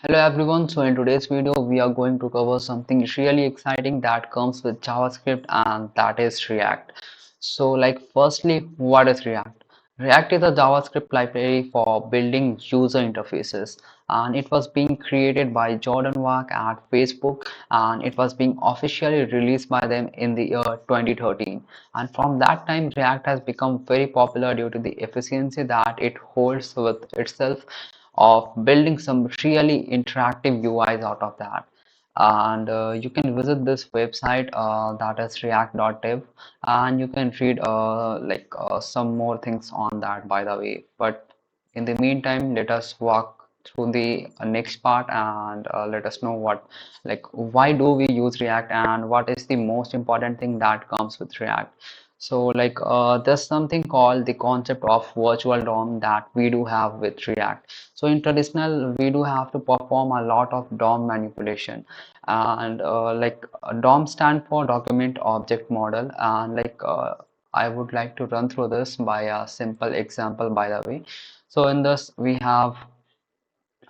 Hello everyone, so in today's video we are going to cover something really exciting that comes with JavaScript, and that is React. So firstly, what is React? React is a JavaScript library for building user interfaces, and it was being created by Jordan Wack at Facebook, and it was being officially released by them in the year 2013. And from that time React has become very popular due to the efficiency that it holds with itself of building some really interactive UIs out of that. And you can visit this website that is react.dev, and you can read some more things on that, by the way. But in the meantime, let us walk through the next part, and let us know why do we use React and what is the most important thing that comes with React. So there's something called the concept of virtual DOM that we do have with React. So in traditional, we do have to perform a lot of DOM manipulation, and DOM stand for document object model, and I would like to run through this by a simple example, by the way. So in this we have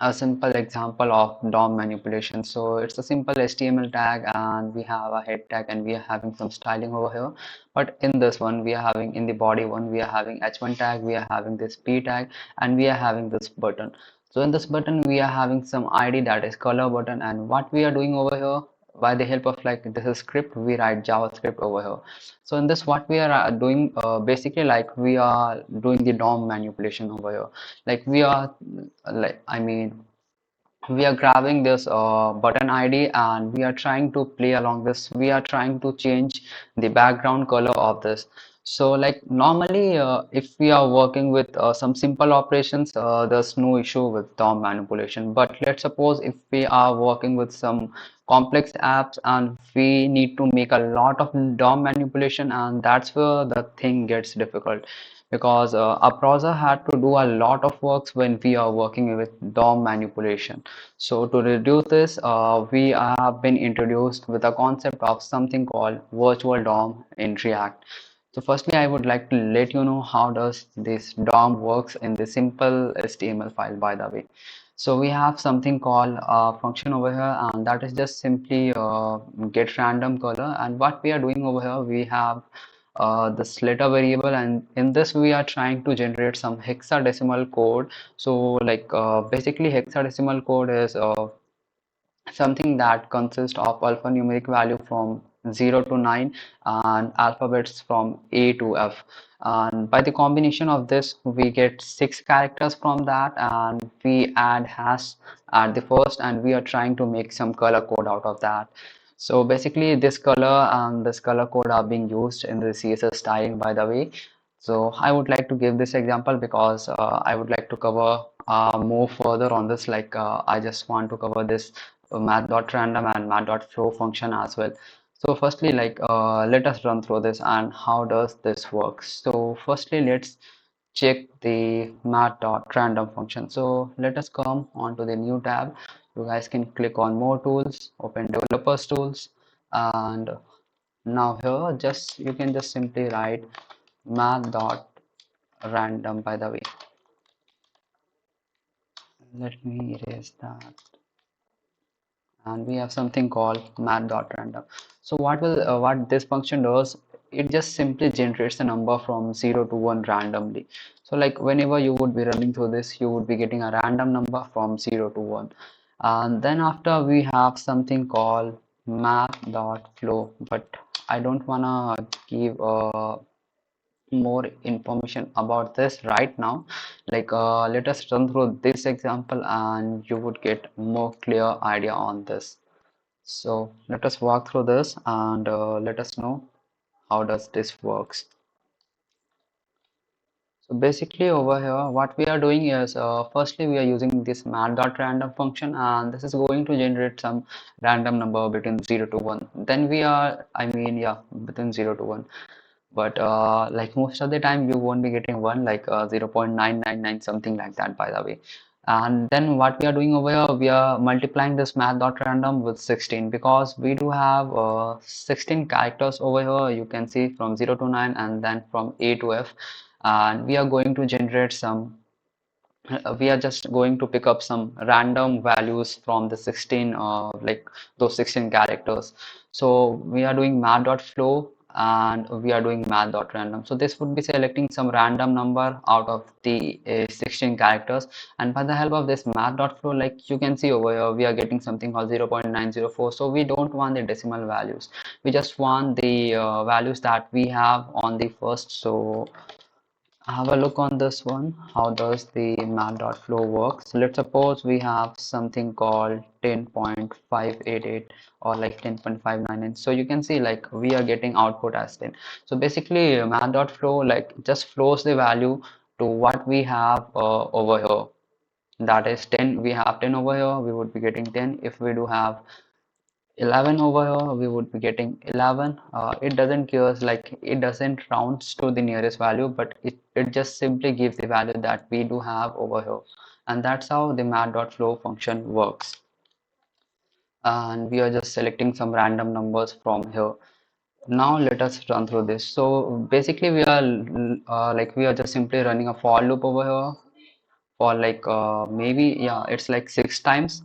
a simple example of DOM manipulation. So it's a simple HTML tag, and we have a head tag, and we are having some styling over here. But in this one, we are having, in the body one, we are having h1 tag, we are having this p tag, and we are having this button. So in this button, we are having some ID, that is color button, and what we are doing over here, by the help of this is script, we write JavaScript over here. So in this, what we are doing, basically, we are doing the DOM manipulation over here. We are we are grabbing this button ID, and we are trying to play along this. We are trying to change the background color of this. So normally, if we are working with some simple operations, there's no issue with DOM manipulation. But let's suppose if we are working with some complex apps and we need to make a lot of DOM manipulation, and that's where the thing gets difficult, because a browser had to do a lot of works when we are working with DOM manipulation. So to reduce this, we have been introduced with a concept of something called virtual DOM in React. So firstly, I would like to let you know how does this DOM works in the simple HTML file, by the way. So we have something called a function over here, and that is just simply get random color. And what we are doing over here, we have this letter variable, and in this we are trying to generate some hexadecimal code. So basically, hexadecimal code is something that consists of alphanumeric value from 0 to 9 and alphabets from A to F. And by the combination of this, we get 6 characters from that, and we add hash at the first, and we are trying to make some color code out of that. So basically, this color and this color code are being used in the CSS styling, by the way. So I would like to give this example because I would like to cover more further on this. I just want to cover this math.random and math.flow function as well. So firstly, let us run through this and how does this work. So firstly, let's check the math.random function. So let us come onto the new tab. You guys can click on more tools, open developers tools, and now here just you can just simply write math.random, by the way. Let me erase that. And we have something called math.random. So what this function does, it just simply generates a number from 0 to 1 randomly. So whenever you would be running through this, you would be getting a random number from 0 to 1. And then after, we have something called math.flow, but I don't wanna give more information about this right now. Let us run through this example, and you would get more clear idea on this. So let us walk through this, and let us know how does this works. So basically over here, what we are doing is, firstly we are using this math.random function, and this is going to generate some random number between 0 to 1. Then we are, yeah, between 0 to 1. But most of the time you won't be getting one, 0.999, something like that, by the way. And then what we are doing over here, we are multiplying this math.random with 16, because we do have 16 characters over here. You can see from 0 to 9, and then from A to F, and we are going to generate some we are just going to pick up some random values from the 16 like those 16 characters. So we are doing math.flow and we are doing math.random. So this would be selecting some random number out of the 16 characters, and by the help of this math.flow, like you can see over here, we are getting something called 0.904. So we don't want the decimal values, we just want the values that we have on the first. So have a look on this one. How does the math.flow works? Let's suppose we have something called 10.588 or like 10.599. So you can see like we are getting output as 10. So basically math.flow like just flows the value to what we have over here. That is 10. We have 10 over here. We would be getting 10. If we do have 11 over here, we would be getting 11. It doesn't give us like it doesn't rounds to the nearest value, but it just simply gives the value that we do have over here. And that's how the math.flow function works. And we are just selecting some random numbers from here. Now let us run through this. So basically we are like we are just simply running a for loop over here for like maybe yeah, it's like 6 times.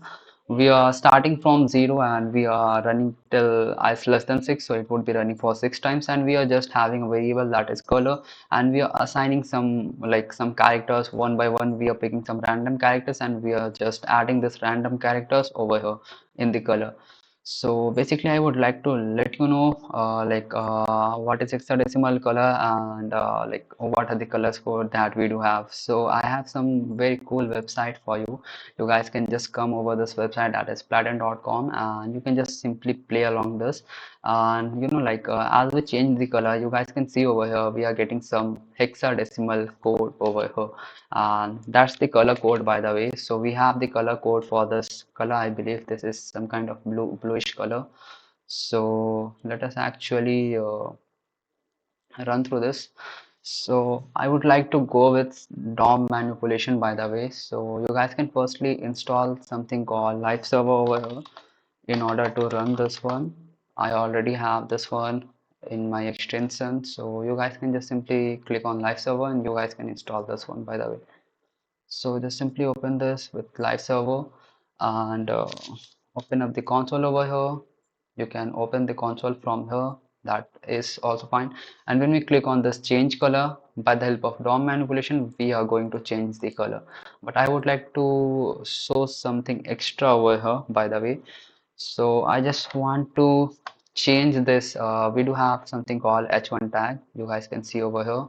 We are starting from 0 and we are running till is less than 6, so it would be running for 6 times, and we are just having a variable that is color, and we are assigning some like some characters one by one. We are picking some random characters and we are just adding this random characters over here in the color. So basically, I would like to let you know what is hexadecimal color and like what are the colors code that we do have. So I have some very cool website for you. You guys can just come over this website, that is platin.com, and you can just simply play along this. And as we change the color, you guys can see over here we are getting some hexadecimal code over here, and that's the color code, by the way. So we have the color code for this color. I believe this is some kind of bluish color. So let us actually run through this. So I would like to go with DOM manipulation, by the way. So you guys can firstly install something called live server over here in order to run this one. I already have this one in my extension, so you guys can just simply click on live server and you guys can install this one, by the way. So just simply open this with live server and open up the console over here. You can open the console from here. That is also fine. And when we click on this change color, by the help of DOM manipulation, we are going to change the color. But I would like to show something extra over here, by the way. So I just want to change this. We do have something called h1 tag. You guys can see over here.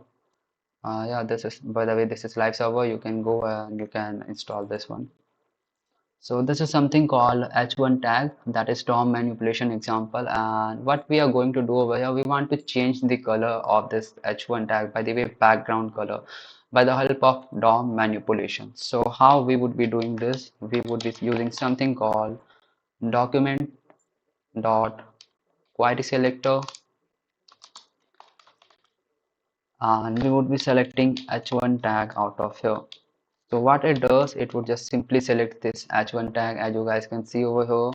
Yeah, this is, by the way, this is live server. You can go and you can install this one. So this is something called h1 tag, that is DOM manipulation example. And what we are going to do over here, we want to change the color of this h1 tag, by the way, background color, by the help of DOM manipulation. So how we would be doing this? We would be using something called document dot query selector, and we would be selecting h1 tag out of here. So what it does, it would just simply select this h1 tag, as you guys can see over here.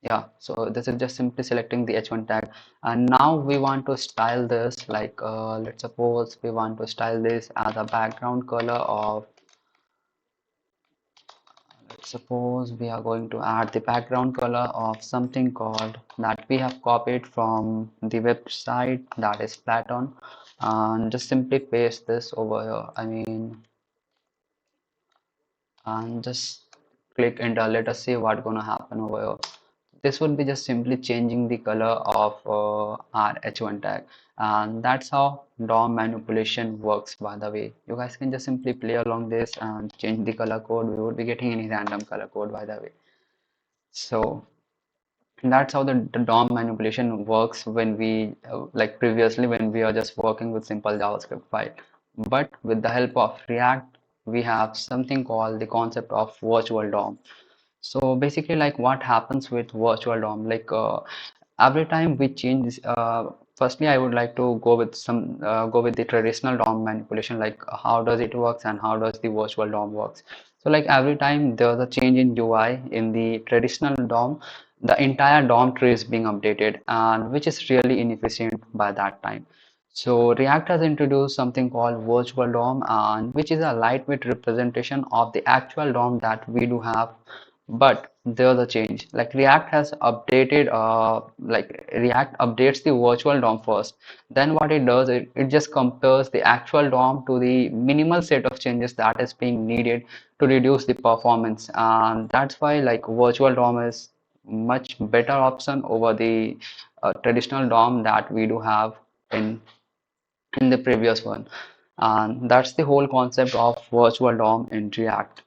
Yeah, so this is just simply selecting the h1 tag, and now we want to style this like let's suppose we want to style this as a background color of, let's suppose we are going to add the background color of something called that we have copied from the website, that is Platon, and just simply paste this over here. I mean, and just click enter. Let us see what's gonna happen over here. This would be just simply changing the color of our h1 tag, and that's how DOM manipulation works, by the way. You guys can just simply play along this and change the color code. We would be getting any random color code, by the way. So that's how the DOM manipulation works when we like previously when we are just working with simple JavaScript file. But with the help of React, we have something called the concept of virtual DOM. So basically, like what happens with virtual DOM, like every time we change firstly I would like to go with the traditional DOM manipulation, like how does it works and how does the virtual DOM works. So like every time there's a change in UI in the traditional DOM, the entire DOM tree is being updated, and which is really inefficient by that time. So React has introduced something called virtual DOM, and which is a lightweight representation of the actual DOM that we do have. But there's a change. Like React has updated, like React updates the virtual DOM first. Then what it does, it just compares the actual DOM to the minimal set of changes that is being needed to reduce the performance. And that's why like virtual DOM is much better option over the traditional DOM that we do have in the previous one. And that's the whole concept of virtual DOM in React.